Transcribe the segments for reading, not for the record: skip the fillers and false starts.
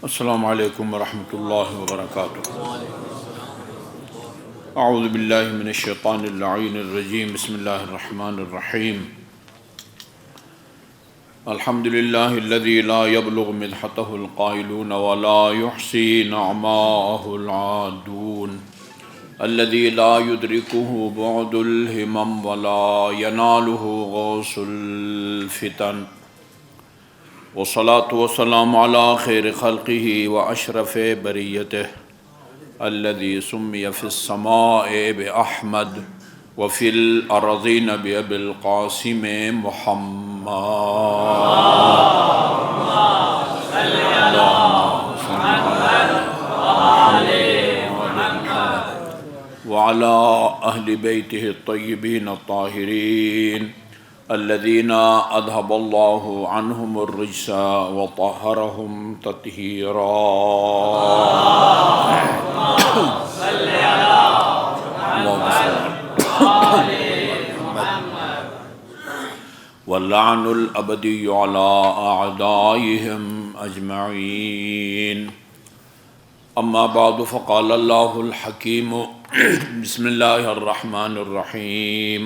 السلام علیکم ورحمۃ اللہ وبرکاتہ۔ اعوذ باللہ من الشیطان اللعین الرجیم، بسم اللہ الرحمن الرحیم۔ الحمد للہ الذی لا یبلغ مدحتہ القائلون ولا یحصی نعماءہ العادون، الذی لا یدرکہ بعد الہمم ولا ینالہ غوث الفتن، والصلاة والسلام على خیر خلقہ واشرف بریتہ الذی سمی فی السماء بأحمد وفی الارضین بأبی القاسم محمد۔ وعلى اہل بیتہ الطیبین الطاہرین الذین اذهب اللہ عنہم الرجس وطہرہم تطہیرا۔ واللعن الابدی علی اعدائہم اجمعین۔ اما بعد فقال اللہ الحکیم بسم اللہ الرحمن الرحیم۔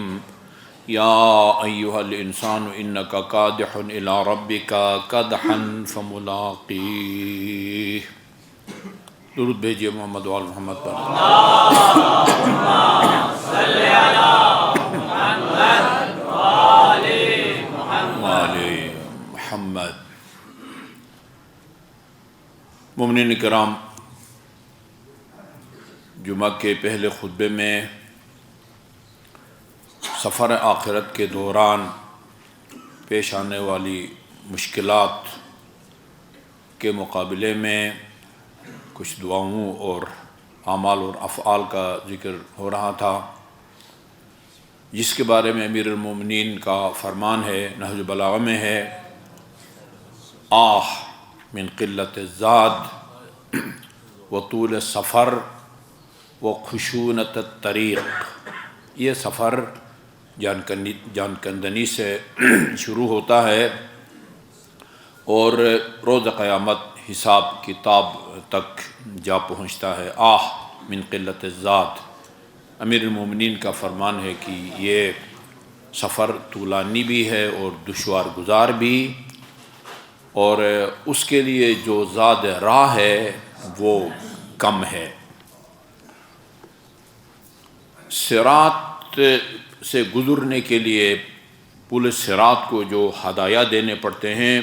یا ایہا الانسان انک کادح الی ربک کدحا فملاقیہ۔ درود بھیجئے محمد وآل محمد پر۔ وآل محمد۔ مومنین کرام، جمعہ کے پہلے خطبے میں سفر آخرت کے دوران پیش آنے والی مشکلات کے مقابلے میں کچھ دعاؤں اور اعمال اور افعال کا ذکر ہو رہا تھا، جس کے بارے میں امیر المومنین کا فرمان ہے، نہج البلاغہ میں ہے، آہ من قلت الزاد وطول السفر وخشونت الطریق۔ یہ سفر جان کندنی سے شروع ہوتا ہے اور روز قیامت حساب کتاب تک جا پہنچتا ہے۔ آہ من قلت الزاد، امیر المومنین کا فرمان ہے کہ یہ سفر طولانی بھی ہے اور دشوار گزار بھی، اور اس کے لیے جو زاد راہ ہے وہ کم ہے۔ صراط سے گزرنے کے لیے پل صراط کو جو ہدایہ دینے پڑتے ہیں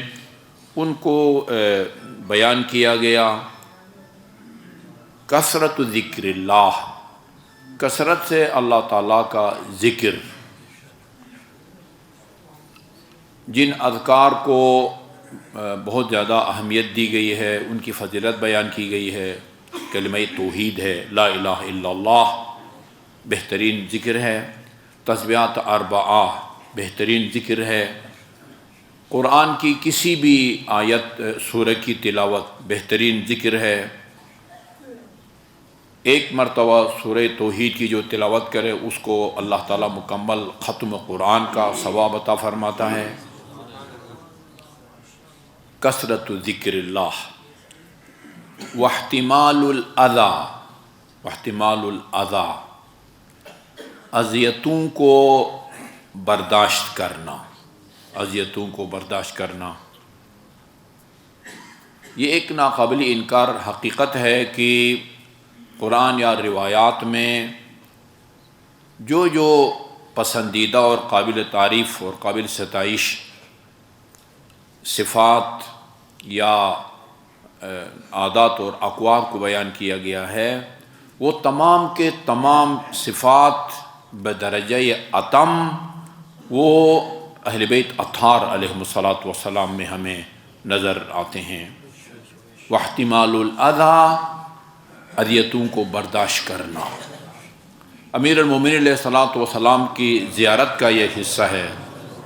ان کو بیان کیا گیا۔ کثرت ذکر اللہ، کثرت سے اللہ تعالیٰ کا ذکر، جن اذکار کو بہت زیادہ اہمیت دی گئی ہے ان کی فضیلت بیان کی گئی ہے۔ کلمہ توحید ہے، لا الہ الا اللہ، بہترین ذکر ہے۔ تسبیحات اربعہ، بہترین ذکر ہے۔ قرآن کی کسی بھی آیت سورہ کی تلاوت بہترین ذکر ہے۔ ایک مرتبہ سورہ توحید کی جو تلاوت کرے اس کو اللہ تعالیٰ مکمل ختم قرآن کا ثواب عطا فرماتا ہے۔ کثرت ذکر اللہ واحتمال الاذی، واحتمال الاذی، اذیتوں کو برداشت کرنا، اذیتوں کو برداشت کرنا۔ یہ ایک ناقابل انکار حقیقت ہے کہ قرآن یا روایات میں جو پسندیدہ اور قابل تعریف اور قابل ستائش صفات یا عادات اور اقوال کو بیان کیا گیا ہے، وہ تمام کے تمام صفات بدرجہ اتم وہ اہل بیت اطہار علیہم الصلاۃ والسلام میں ہمیں نظر آتے ہیں۔ واحتمال الاذی، اذیتوں کو برداشت کرنا۔ امیر المومنین علیہ الصلاۃ والسلام کی زیارت کا یہ حصہ ہے،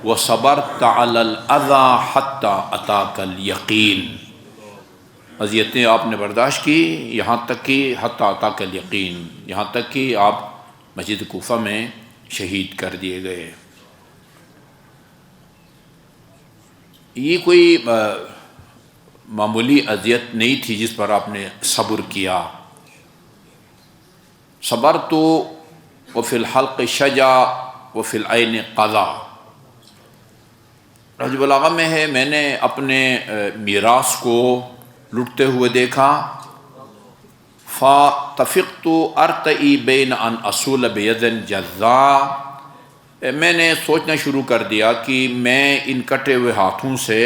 وَصَبَرْتَ عَلَى الْأَذَى حَتَّى أَتَاكَ الْيَقِينُ، اذیتیں آپ نے برداشت کی یہاں تک کہ حَتَّى أَتَاكَ الْيَقِينُ، یہاں تک کہ آپ مسجد کوفہ میں شہید کر دیے گئے۔ یہ کوئی معمولی اذیت نہیں تھی جس پر آپ نے صبر کیا. صبرت وفی الحلق شجا وفی العین قضا. نہج بلاغہ میں ہے میں نے اپنے میراث کو لٹتے ہوئے دیکھا. فَتَفِقْتُ أَرْتَئِي بَيْنَ أَنْ أَصُولَ بِيَدٍ جَذَّا. میں نے سوچنا شروع کر دیا کہ میں ان کٹے ہوئے ہاتھوں سے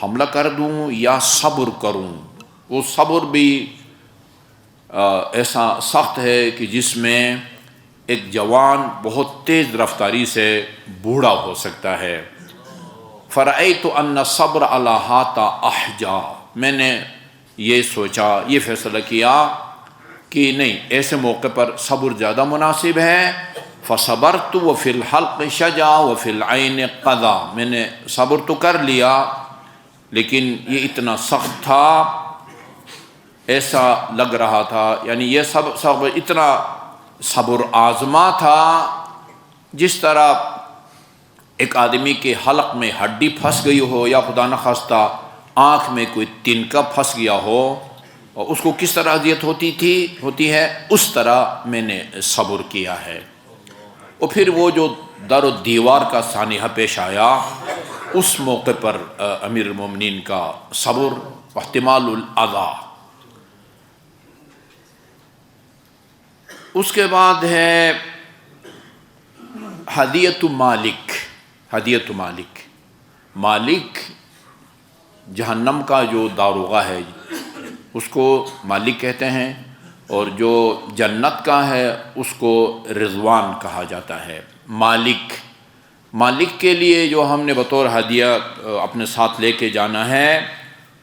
حملہ کر دوں یا صبر کروں. وہ صبر بھی ایسا سخت ہے کہ جس میں ایک جوان بہت تیز رفتاری سے بوڑھا ہو سکتا ہے. فَرَأَيْتُ أَنَّ الصَّبْرَ عَلَى هَذَا أَحْجَى. میں نے یہ سوچا، یہ فیصلہ کیا کہ نہیں، ایسے موقع پر صبر زیادہ مناسب ہے. فَصَبَرْتُ وَفِي الْحَلْقِ شَجَا وَفِي الْعَيْنِ قَضَا. میں نے صبر تو کر لیا لیکن یہ اتنا سخت تھا، ایسا لگ رہا تھا، یعنی یہ صبر اتنا صبر آزما تھا جس طرح ایک آدمی کے حلق میں ہڈی پھنس گئی ہو یا خدا نخواستہ آنکھ میں کوئی تنکا پھنس گیا ہو اور اس کو کس طرح اذیت ہوتی ہے، اس طرح میں نے صبر کیا ہے. اور پھر وہ جو در و دیوار کا سانحہ پیش آیا، اس موقع پر امیر المومنین کا صبر واحتمال الاذی. اس کے بعد ہے ہدیۃ مالک. ہدیۃ مالک، مالک جہنم کا جو داروغہ ہے اس کو مالک کہتے ہیں، اور جو جنت کا ہے اس کو رضوان کہا جاتا ہے. مالک کے لیے جو ہم نے بطور ہدیہ اپنے ساتھ لے کے جانا ہے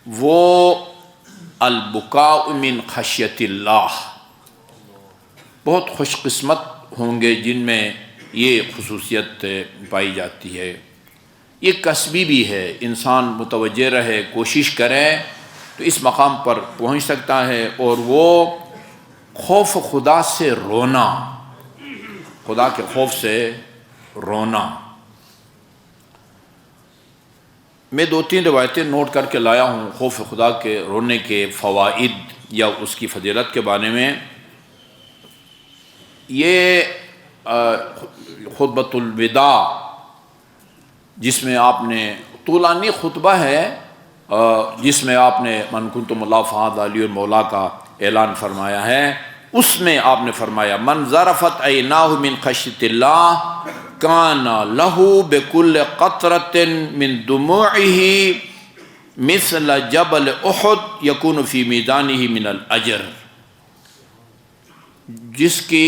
وہ البکاء من خشیت اللہ. بہت خوش قسمت ہوں گے جن میں یہ خصوصیت پائی جاتی ہے. یہ کسبی بھی ہے، انسان متوجہ رہے، کوشش کرے تو اس مقام پر پہنچ سکتا ہے. اور وہ خوف خدا سے رونا، خدا کے خوف سے رونا. میں 2-3 روایتیں نوٹ کر کے لایا ہوں خوف خدا کے رونے کے فوائد یا اس کی فضیلت کے بارے میں. یہ خطبۃ الوداع جس میں آپ نے طولانی خطبہ ہے، جس میں آپ نے من کنتم اللہ فہذا علی المولا کا اعلان فرمایا ہے، اس میں آپ نے فرمایا من ظرفت عیناہ من خشیۃ اللہ کان لہ بکل قطرۃ من دموعہ مثل جبل احد یکون فی میدانہ من الاجر. جس کی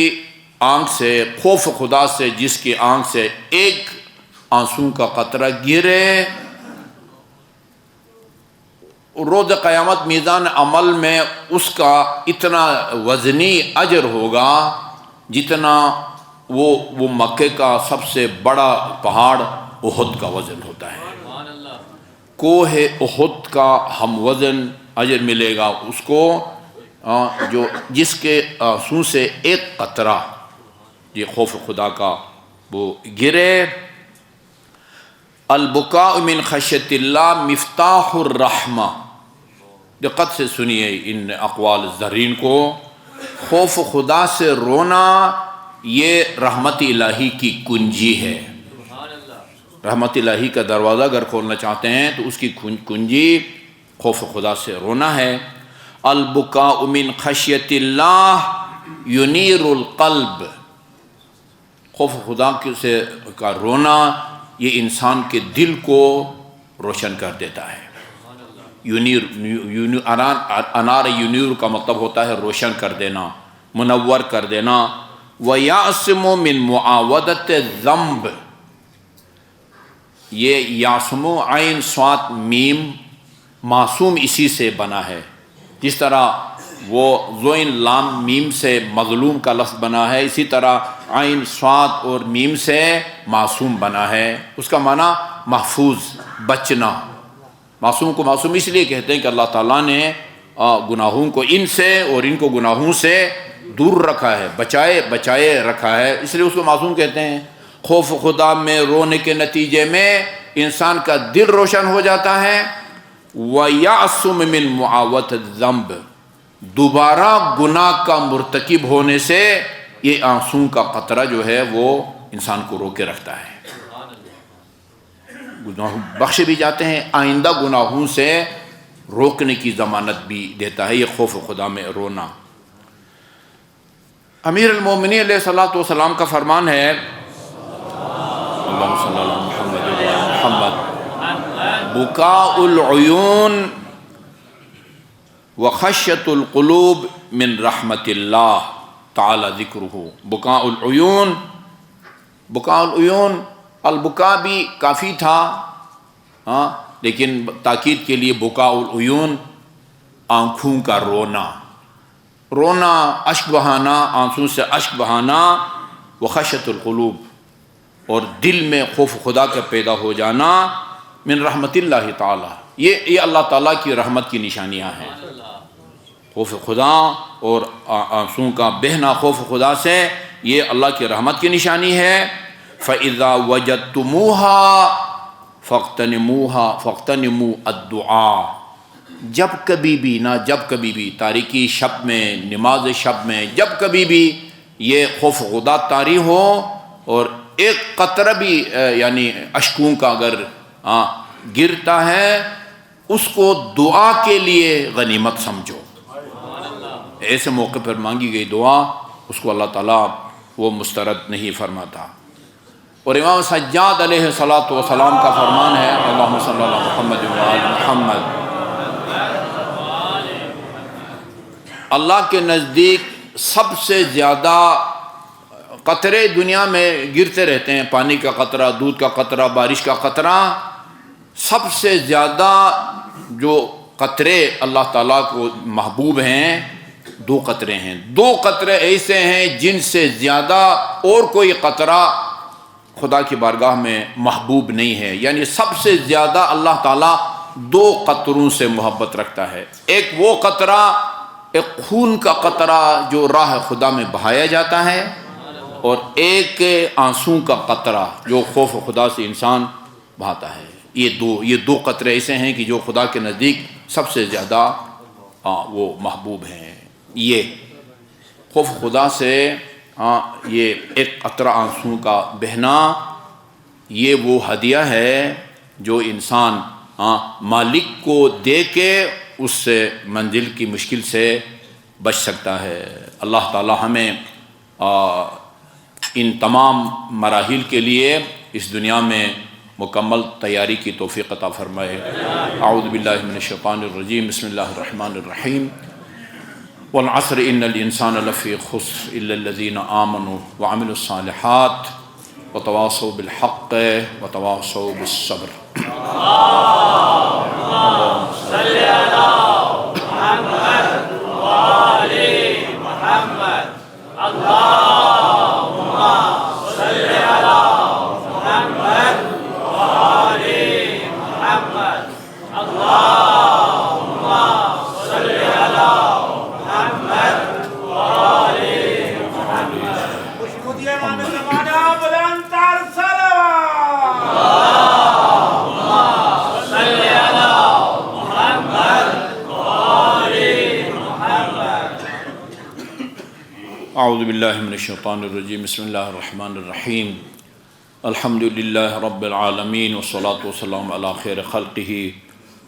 آنکھ سے، خوف خدا سے جس کی آنکھ سے ایک آنسوں کا قطرہ گرے، روز قیامت میزان عمل میں اس کا اتنا وزنی اجر ہوگا جتنا وہ مکے کا سب سے بڑا پہاڑ احد کا وزن ہوتا ہے. کوہ احد کا ہم وزن اجر ملے گا اس کو جو جس کے آنسوں سے ایک قطرہ یہ خوف خدا کا وہ گرے. البکاء من خشیت اللہ مفتاح الرحمہ. دقت سے سنیے ان اقوال زرین کو. خوف خدا سے رونا یہ رحمت الہی کی کنجی ہے. رحمت الہی کا دروازہ اگر کھولنا چاہتے ہیں تو اس کی کنجی خوف خدا سے رونا ہے. البکاء من خشیت اللہ ینیر القلب. خوف خدا سے کا رونا یہ انسان کے دل کو روشن کر دیتا ہے. انار ینیر کا مطلب ہوتا ہے روشن کر دینا، منور کر دینا. وَيَعْصِمُ مِن مُعَاوَدَةِ الذَّنْبِ. یہ یاسم عین صاد میم معصوم اسی سے بنا ہے. جس طرح وہ زوئن لام میم سے مظلوم کا لفظ بنا ہے، اسی طرح عین صاد اور میم سے معصوم بنا ہے. اس کا معنی محفوظ، بچنا. معصوم کو معصوم اس لیے کہتے ہیں کہ اللہ تعالیٰ نے گناہوں کو ان سے اور ان کو گناہوں سے دور رکھا ہے، بچائے رکھا ہے، اس لیے اس کو معصوم کہتے ہیں. خوف خدا میں رونے کے نتیجے میں انسان کا دل روشن ہو جاتا ہے. وَيَعْصُمْ مِنْ مُعَاوَةِ الذَّنْبِ، دوبارہ گناہ کا مرتکب ہونے سے یہ آنسوں کا قطرہ جو ہے وہ انسان کو روکے رکھتا ہے، گناہ بخشے بھی جاتے ہیں، آئندہ گناہوں سے روکنے کی ضمانت بھی دیتا ہے یہ خوف خدا میں رونا۔ امیر المومنین علیہ الصلوۃ والسلام کا فرمان ہے، اللہم صلی اللہ محمد وعلی محمد، بکاء العیون وخشیۃ القلوب من رحمت اللہ تعالی ذکرہ۔ بکاء العیون، بکاء العیون، البکا بھی کافی تھا ہاں، لیکن تاکید کے لیے بکاء العیون، آنکھوں کا رونا، رونا، اشک بہانا، آنسوں سے اشک بہانا، وخشیۃ القلوب، اور دل میں خوف خدا کا پیدا ہو جانا، من رحمت اللہ تعالی، یہ اللہ تعالیٰ کی رحمت کی نشانیاں ہیں، خوف خدا اور آنسوں کا بہنا خوف خدا سے، یہ اللہ کی رحمت کی نشانی ہے۔ فَإِذَا وَجَدْتُمُوهَا فَاغْتَنِمُوا الدُّعَاء، جب کبھی بھی، نہ جب کبھی بھی، تاریکی شب میں، نماز شب میں، جب کبھی بھی یہ خوف خدا طاری ہو اور ایک قطرہ بھی یعنی اشکوں کا اگر گرتا ہے، اس کو دعا کے لیے غنیمت سمجھو۔ ایسے موقع پر مانگی گئی دعا اس کو اللہ تعالیٰ وہ مسترد نہیں فرماتا۔ اور امام سجاد علیہ الصلوۃ والسلام کا فرمان ہے، اللہم صلی اللہ محمد وعلی محمد، اللہ کے نزدیک سب سے زیادہ قطرے دنیا میں گرتے رہتے ہیں، پانی کا قطرہ، دودھ کا قطرہ، بارش کا قطرہ، سب سے زیادہ جو قطرے اللہ تعالیٰ کو محبوب ہیں، دو قطرے ہیں، دو قطرے ایسے ہیں جن سے زیادہ اور کوئی قطرہ خدا کی بارگاہ میں محبوب نہیں ہے، یعنی سب سے زیادہ اللہ تعالیٰ دو قطروں سے محبت رکھتا ہے۔ ایک وہ قطرہ، ایک خون کا قطرہ جو راہ خدا میں بہایا جاتا ہے، اور ایک آنسوں کا قطرہ جو خوف خدا سے انسان بہاتا ہے۔ یہ دو قطرے ایسے ہیں کہ جو خدا کے نزدیک سب سے زیادہ وہ محبوب ہیں۔ یہ خوف خدا سے یہ ایک قطرہ آنسوں کا بہنا، یہ وہ ہدیہ ہے جو انسان مالک کو دے کے اس سے منزل کی مشکل سے بچ سکتا ہے۔ اللہ تعالی ہمیں ان تمام مراحل کے لیے اس دنیا میں مکمل تیاری کی توفیق عطا فرمائے۔ اعوذ باللہ من الشیطان الرجیم، بسم اللہ الرحمن الرحیم۔ والعصر ان الانسان لفی خسر الا الذین آمنوا وعملوا الصالحات وتواصوا بالحق وتواصوا بالصبر۔ اللهم صل علی محمد وآل محمد۔ اللهم صل علی محمد وآل محمد۔ اللهم صل علی محمد وآل محمد۔ خوشبودی امام زمانہ بلند تر صلوات۔ اللهم صل علی محمد وآل محمد۔ اعوذ باللہ من الشیطان الرجیم، بسم اللہ الرحمن الرحیم۔ الحمد للہ رب العالمین والصلاة والسلام علی خیر خلقہ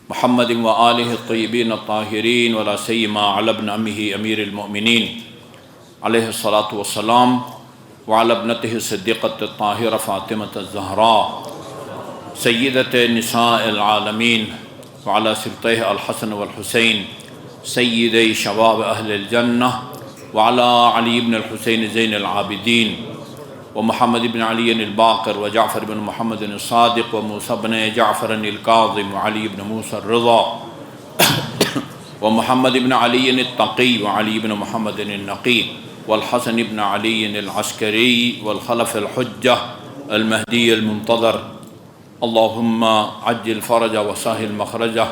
محمد وآلہ الطیبین الطاہرین ولا سیما علی ابن عمہ امیر المؤمنین علیہ الصلاة والسلام وعلی ابنتہ الصدیقۃ الطاہرہ فاطمۃ الزہراء سیدۃ نساء العالمین وعلی سبطیہ الحسن والحسین سیدی شباب اہل الجنہ وعلی علی بن الحسین زین العابدین ومحمد بن علی الباقر وجعفر بن محمد الصادق وموسى بن جعفر الكاظم وعلی بن موسى الرضا ومحمد بن علی التقی وعلی بن محمد النقی والحسن بن علی العسکری والخلف الحجہ المہدی المنتظر۔ اللہم عجل فرج وسهل مخرجہ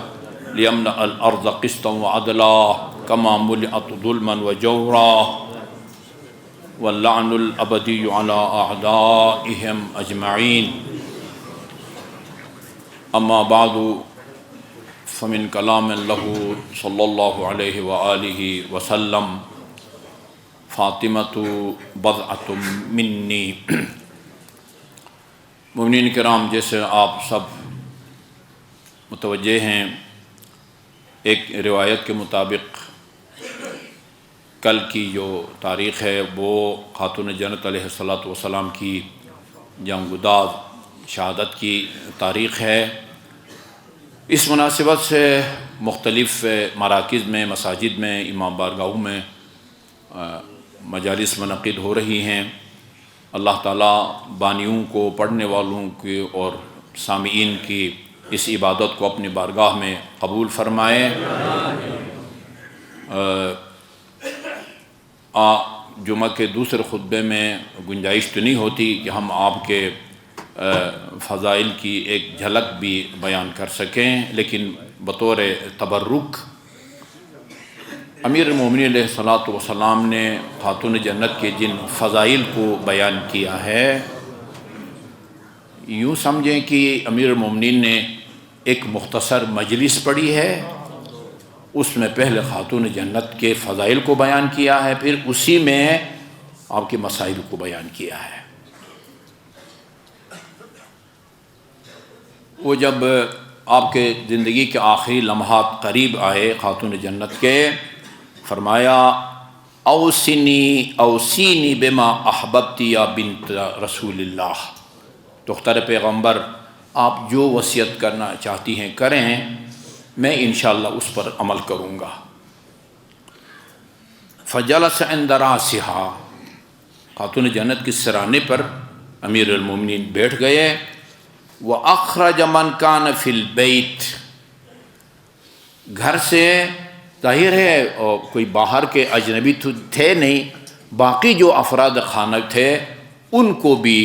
لیملأ الارض قسطا وعدلا کما ملئت ظلما وجورا واللعن الابدی علی اعدائهم اجمعین۔ اما بعد فمن کلام له صلی اللہ علیہ وآلہ وسلم فاطمۃ بضعۃ منی۔ مومنین کرام، جیسے آپ سب متوجہ ہیں، ایک روایت کے مطابق کل کی جو تاریخ ہے وہ خاتون جنت علیہ الصلاۃ والسلام کی جانگزاد شہادت کی تاریخ ہے۔ اس مناسبت سے مختلف مراکز میں، مساجد میں، امام بارگاہوں میں مجالس منعقد ہو رہی ہیں۔ اللہ تعالیٰ بانیوں کو، پڑھنے والوں کی اور سامعین کی اس عبادت کو اپنی بارگاہ میں قبول فرمائے۔ جمعہ کے دوسرے خطبے میں گنجائش تو نہیں ہوتی کہ ہم آپ کے فضائل کی ایک جھلک بھی بیان کر سکیں، لیکن بطور تبرک امیر المومنین علیہ الصلاۃ والسلام نے خاتون جنت کے جن فضائل کو بیان کیا ہے، یوں سمجھیں کہ امیر المومنین نے ایک مختصر مجلس پڑھی ہے، اس میں پہلے خاتون جنت کے فضائل کو بیان کیا ہے، پھر اسی میں آپ کے مسائل کو بیان کیا ہے۔ وہ جب آپ کے زندگی کے آخری لمحات قریب آئے خاتون جنت کے، فرمایا اوصینی بما احببتی یا بنت رسول اللہ، دختر پیغمبر آپ جو وصیت کرنا چاہتی ہیں کریں، میں انشاءاللہ اس پر عمل کروں گا۔ فجلس عند راسها، خاتون جنت کے سرانے پر امیر المومنین بیٹھ گئے۔ وَأَخْرَجَ مَنْ كَانَ فِي الْبَيْتِ، گھر سے ظاہر ہے اور کوئی باہر کے اجنبی تھے نہیں، باقی جو افراد خانہ تھے ان کو بھی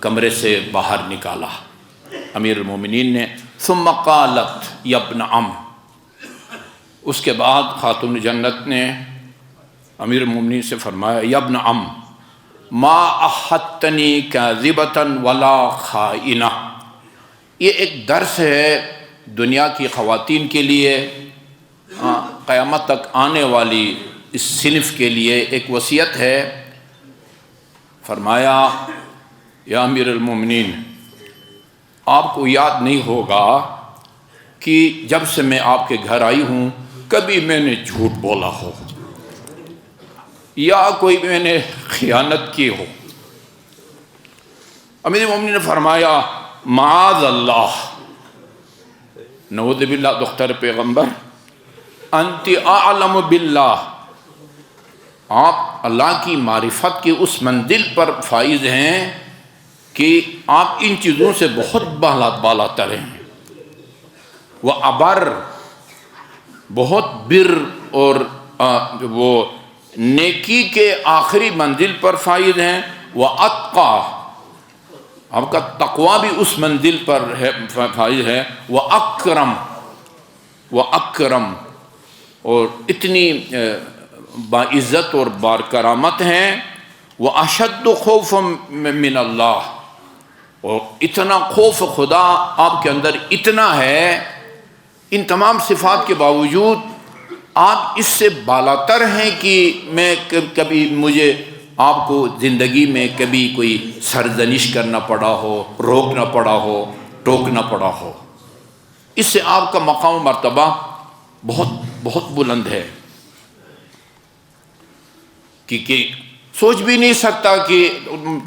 کمرے سے باہر نکالا امیر المومنین نے۔ ثم قالت یا ابن عم، اس کے بعد خاتون جنت نے امیر المومنین سے فرمایا، یا ابن عم ما احدتنی کاذبۃ ولا خائنہ۔ یہ ایک درس ہے دنیا کی خواتین کے لیے، قیامت تک آنے والی اس صنف کے لیے ایک وصیت ہے۔ فرمایا، یا امیر المومنین، آپ کو یاد نہیں ہوگا کہ جب سے میں آپ کے گھر آئی ہوں کبھی میں نے جھوٹ بولا ہو یا کوئی میں نے خیانت کی ہو۔ امیر المومنین نے فرمایا، معاذ اللہ، نعوذ باللہ دختر پیغمبر، انت اعلم باللہ، آپ اللہ کی معرفت کی اس منزل پر فائز ہیں کہ آپ ان چیزوں سے بہت بالا تر ہیں۔ وہ ابر، بہت بر اور وہ نیکی کے آخری منزل پر فائز ہیں۔ وہ اتقی، آپ کا تقوی بھی اس منزل پر فائز ہے۔ وہ اکرم، اور اتنی باعزت اور بارکرامت ہیں۔ وہ اشد خوف من اللہ، اور اتنا خوف خدا آپ کے اندر اتنا ہے، ان تمام صفات کے باوجود آپ اس سے بالاتر ہیں کہ میں کبھی مجھے آپ کو زندگی میں کبھی کوئی سرزنش کرنا پڑا ہو، روکنا پڑا ہو، ٹوکنا پڑا ہو۔ اس سے آپ کا مقام و مرتبہ بہت بہت بلند ہے کہ سوچ بھی نہیں سکتا کہ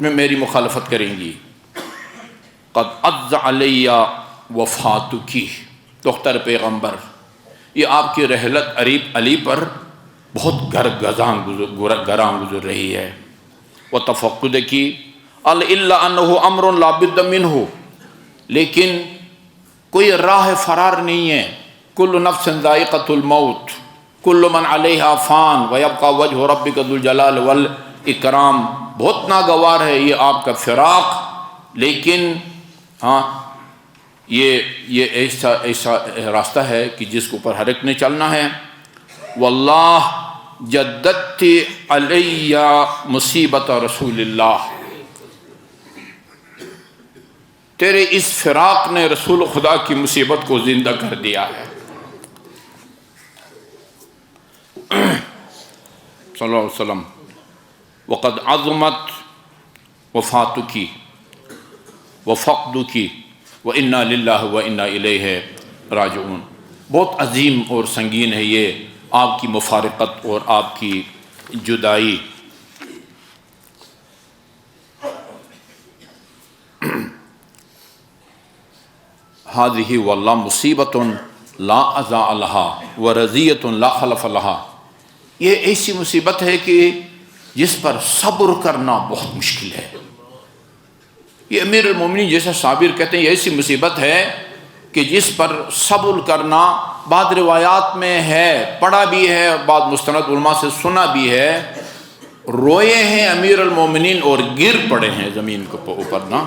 میری مخالفت کریں گی۔ قد عز علی وفاتک، دختر پیغمبر، یہ آپ کی رحلت علی پر بہت گراں گزر رہی ہے۔ وتفقد کی الا انہ امر لا بد منہ، لیکن کوئی راہ فرار نہیں ہے۔ کل نفس ذائقۃ الموت، کل من علیہا فان ویبقى وجہ ربک ذو الجلال والاکرام۔ بہت ناگوار ہے یہ آپ کا فراق، لیکن ہاں یہ ایسا راستہ ہے کہ جس کے اوپر ہر ایک نے چلنا ہے۔ واللہ جددت علی مصیبت رسول اللہ، تیرے اس فراق نے رسول خدا کی مصیبت کو زندہ کر دیا ہے۔ صلی اللہ علیہ وسلم وقد عظمت وفاتکی وفقدکی وإنا للہ وإنا الیہ راجعون. بہت عظیم اور سنگین ہے یہ آپ کی مفارقت اور آپ کی جدائی. هذه واللہ مصیبت لا عزا لها ورضیۃ لا خلف لها. یہ ایسی مصیبت ہے کہ جس پر صبر کرنا بہت مشکل ہے. یہ امیر المومنین جیسا صابر کہتے ہیں یہ ایسی مصیبت ہے کہ جس پر صبر کرنا بعض روایات میں ہے، پڑھا بھی ہے، بعض مستند علماء سے سنا بھی ہے. روئے ہیں امیر المومنین اور گر پڑے ہیں زمین کے اوپر نا.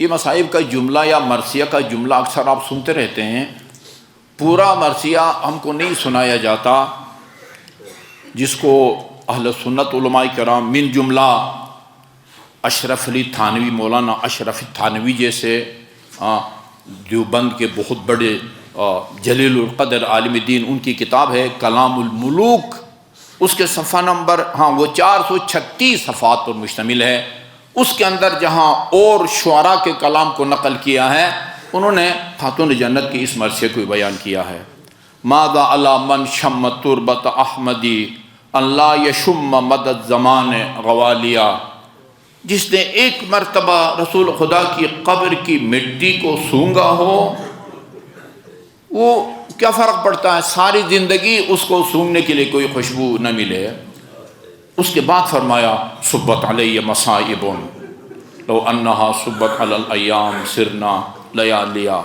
یہ مصائب کا جملہ یا مرثیہ کا جملہ اکثر آپ سنتے رہتے ہیں. پورا مرثیہ ہم کو نہیں سنایا جاتا، جس کو اہل سنت علماء کرام من جملہ اشرف علی تھانوی، مولانا اشرف تھانوی جیسے دیوبند کے بہت بڑے جلیل القدر عالم دین، ان کی کتاب ہے کلام الملوک. اس کے صفحہ نمبر وہ 436 صفحات پر مشتمل ہے. اس کے اندر جہاں اور شعراء کے کلام کو نقل کیا ہے، انہوں نے خاتون جنت کی اس مرثیے کو بیان کیا ہے. ماذا علی من شم تربت احمدی اللہ یشم مدد زمان غوالیا. جس نے ایک مرتبہ رسول خدا کی قبر کی مٹی کو سونگا ہو، وہ کیا فرق پڑتا ہے ساری زندگی اس کو سونگنے کے لیے کوئی خوشبو نہ ملے. اس کے بعد فرمایا صبت علیہ مصائب لو انہا صبت علی الایام سرنا لیالیا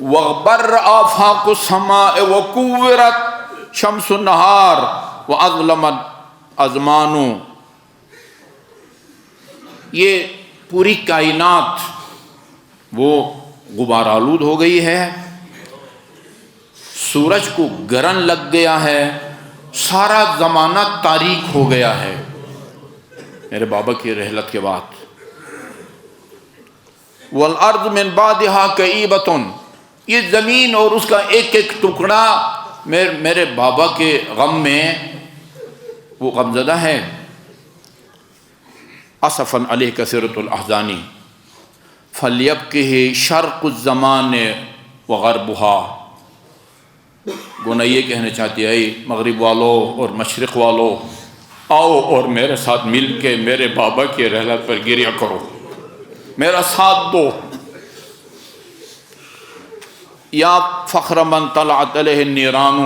وغبر آفاق السماء وکورت شمس النہار واظلمت ازمان. یہ پوری کائنات وہ غبار آلود ہو گئی ہے، سورج کو گرن لگ گیا ہے، سارا زمانہ تاریک ہو گیا ہے میرے بابا کی رحلت کے بعد. والارض من بعدها کئیبۃ. یہ زمین اور اس کا ایک ایک ٹکڑا میرے بابا کے غم میں وہ غمزدہ ہے. اسفا علیہ کثرۃ الاحزان فلیبکہ شرق الزمان وغربها. گونا یہ کہنا چاہتی ہے مغرب والوں اور مشرق والوں، آؤ اور میرے ساتھ مل کے میرے بابا کی رحلت پر گریہ کرو، میرا ساتھ دو. یا فخر من طلعت علیہ النیران.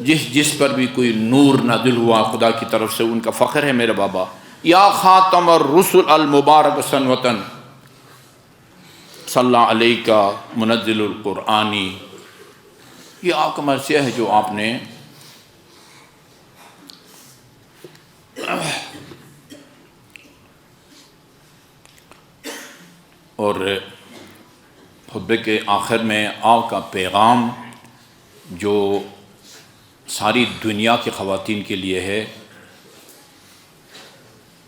جس پر بھی کوئی نور نازل ہوا خدا کی طرف سے ان کا فخر ہے میرے بابا. یا خاتم الرسل المبارک سنوتن صلی علیہ منزل القرآنی. یہ آپ کا مرثیہ ہے جو آپ نے اور خطبے کے آخر میں آپ کا پیغام جو ساری دنیا کی خواتین کے لیے ہے.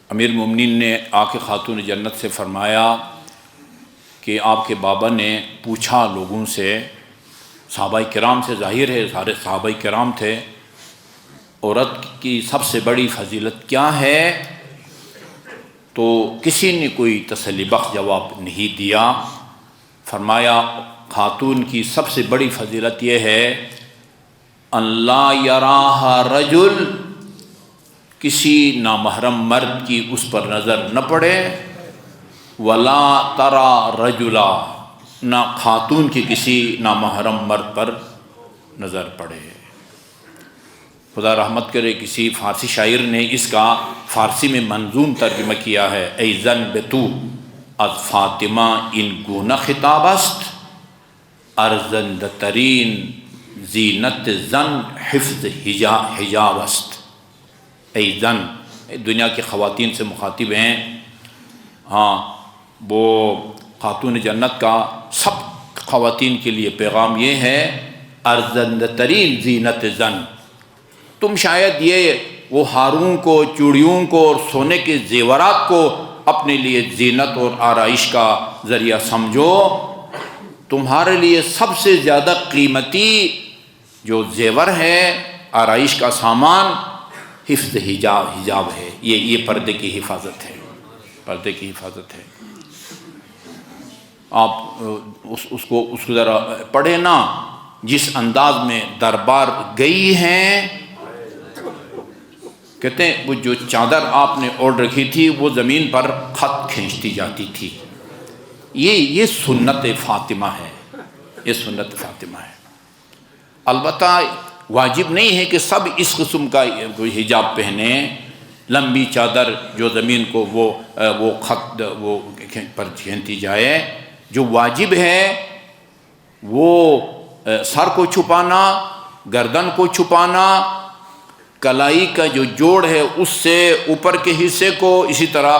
امیر المومنین نے آ کے خاتون جنت سے فرمایا کہ آپ کے بابا نے پوچھا لوگوں سے، صحابہ کرام سے، ظاہر ہے سارے صحابہ کرام تھے، عورت کی سب سے بڑی فضیلت کیا ہے؟ تو کسی نے کوئی تسلی بخش جواب نہیں دیا. فرمایا خاتون کی سب سے بڑی فضیلت یہ ہے اللہ یراہا رجل، کسی نامحرم مرد کی اس پر نظر نہ پڑے، ولا ترا رجلا، نہ خاتون کی کسی نامحرم مرد پر نظر پڑے. خدا رحمت کرے کسی فارسی شاعر نے اس کا فارسی میں منظوم ترجمہ کیا ہے. ای زن بتو از فاطمہ ان گونہ خطاب است، ارزند ترین زینت زن حفظ حجاب است. ای زن دنیا کی خواتین سے مخاطب ہیں. وہ خاتون جنت کا سب خواتین کے لیے پیغام یہ ہے ارزند ترین زینت زن. تم شاید یہ وہ ہاروں کو، چوڑیوں کو اور سونے کے زیورات کو اپنے لیے زینت اور آرائش کا ذریعہ سمجھو۔ تمہارے لیے سب سے زیادہ قیمتی جو زیور ہے، آرائش کا سامان، حفظ حجاب ہے، یہ پردے کی حفاظت ہے، پردے کی حفاظت ہے۔ آپ اس کو ذرا پڑھے نا، جس انداز میں دربار گئی ہیں، کہتے ہیں وہ جو چادر آپ نے اوڑھ رکھی تھی وہ زمین پر خط کھینچتی جاتی تھی۔ یہ سنت فاطمہ ہے، یہ سنت فاطمہ ہے۔ البتہ واجب نہیں ہے کہ سب اس قسم کا حجاب پہنے، لمبی چادر جو زمین کو وہ خط وہ پر کھینچتی جائے۔ جو واجب ہے وہ سر کو چھپانا، گردن کو چھپانا، کلائی کا جو جوڑ ہے اس سے اوپر کے حصے کو، اسی طرح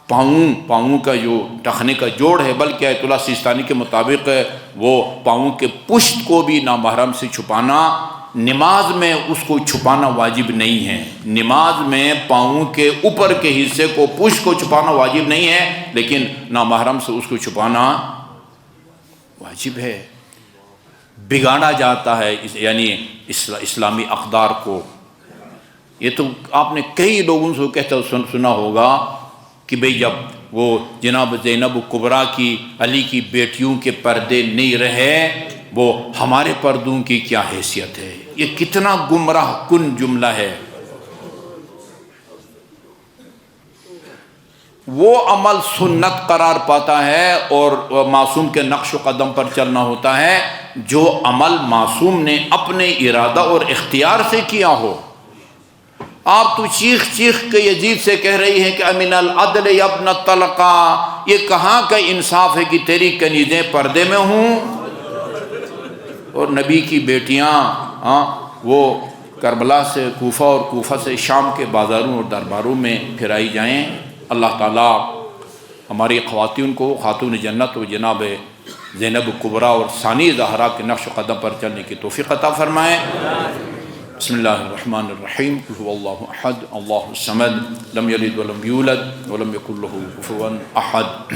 پاؤں کا جو ٹخنے کا جوڑ ہے، بلکہ آیت اللہ سیستانی کے مطابق وہ پاؤں کے پشت کو بھی نامحرم سے چھپانا۔ نماز میں اس کو چھپانا واجب نہیں ہے، نماز میں پاؤں کے اوپر کے حصے کو، پشت کو چھپانا واجب نہیں ہے، لیکن نامحرم سے اس کو چھپانا واجب ہے۔ بگاڑا جاتا ہے یعنی اسلامی اقدار کو۔ یہ تو آپ نے کئی لوگوں سے کہتا سنا ہوگا کہ بھئی جب وہ جناب زینب کبریٰ کی، علی کی بیٹیوں کے پردے نہیں رہے، وہ ہمارے پردوں کی کیا حیثیت ہے؟ یہ کتنا گمراہ کن جملہ ہے۔ وہ عمل سنت قرار پاتا ہے اور معصوم کے نقش و قدم پر چلنا ہوتا ہے جو عمل معصوم نے اپنے ارادہ اور اختیار سے کیا ہو۔ آپ تو چیخ چیخ کے یزید سے کہہ رہی ہیں کہ امن العدل یا ابن الطلقہ، یہ کہاں کا انصاف ہے کہ تیری کنیزیں پردے میں ہوں اور نبی کی بیٹیاں وہ کربلا سے کوفہ اور کوفہ سے شام کے بازاروں اور درباروں میں پھرائی جائیں۔ اللہ تعالیٰ ہماری خواتین کو خاتون جنت و جناب زینب کبریٰ اور ثانی زہرا کے نقش و قدم پر چلنے کی توفیق عطا فرمائیں۔ بسم اللہ الرحمن الرحیم، قل هو اللہ احد اللہ الصمد لم یلد ولم یولد ولم یکن له کفوا احد۔